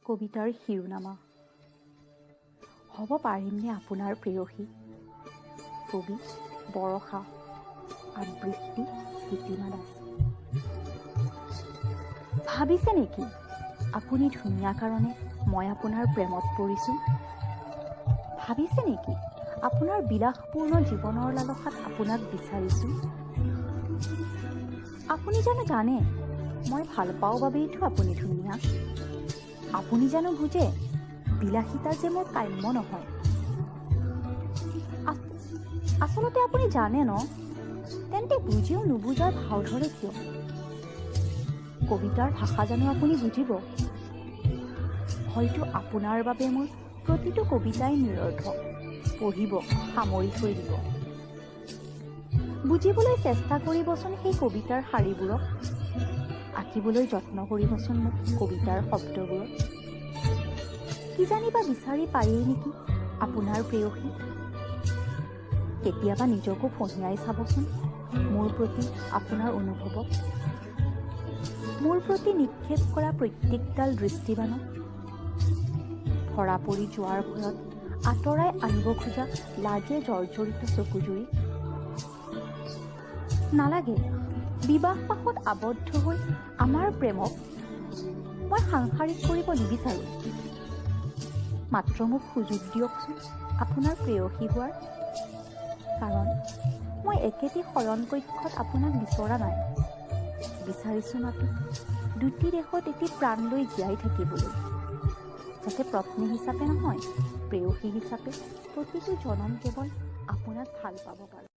কবিতাৰ শিৰোনামা। হ'ব পাৰিমনে আপোনাৰ প্ৰেয়সী? কবি বৰষা, আবৃত্তি গীতিমা দাস। ভাবিছে নেকি আপুনি ধুনীয়া কাৰণে মই আপোনাৰ প্ৰেমত পৰিছোঁ? ভাবিছে নেকি আপোনাৰ বিলাসপূৰ্ণ জীৱনৰ লালসাত আপোনাক বিচাৰিছোঁ? আপুনি জানো জানে মই ভাল পাওঁ বাবেইতো আপুনি ধুনীয়া? আপুনি জানো বুজে বিলাসিতা যে মোৰ কাম্য নহয়? আচলতে আপুনি জানে ন, তেন্তে বুজিও নুবুজাৰ ভাও ধৰে কিয়? কবিতাৰ ভাষা জানো আপুনি বুজিব? হয়তো আপোনাৰ বাবে মোৰ প্ৰতিটো কবিতাই নিৰৰ্থক, পঢ়িব সামৰি থৈ দিব। বুজিবলৈ চেষ্টা কৰিবচোন সেই কবিতাৰ শাৰীবোৰক, আঁকিবলৈ যত্ন কৰিবচোন মোক কবিতাৰ শব্দবোৰক। কিজানিবা বিচাৰি পায়েই নেকি আপোনাৰ প্ৰেয়সী? কেতিয়াবা নিজকো ফঁহিয়াই চাবচোন মোৰ প্ৰতি আপোনাৰ অনুভৱক, মোৰ প্ৰতি নিক্ষেপ কৰা প্ৰত্যেকডাল দৃষ্টিবাণক। ধৰা পৰি যোৱাৰ ভয়ত আঁতৰাই আনিব খোজা লাজে জৰ্জৰিত চকুজুৰি। নালাগে বিবাহ পাশত আবদ্ধ হৈ আমাৰ প্ৰেমক মই সাংসাৰিক কৰিব নিবিচাৰোঁ। মাত্ৰ মোক সুযোগ দিয়কচোন আপোনাৰ প্ৰেয়সী হোৱাৰ, কাৰণ মই একেটি শয়নকক্ষত আপোনাক বিচৰা নাই। বিচাৰিছোঁ মাত্ৰ দুটি দেশত এটি প্ৰাণ লৈ জীয়াই থাকিবলৈ, যাতে পত্নী হিচাপে নহয় প্ৰেয়সী হিচাপে প্ৰতিটো জনম কেৱল আপোনাক ভাল পাব পাৰোঁ।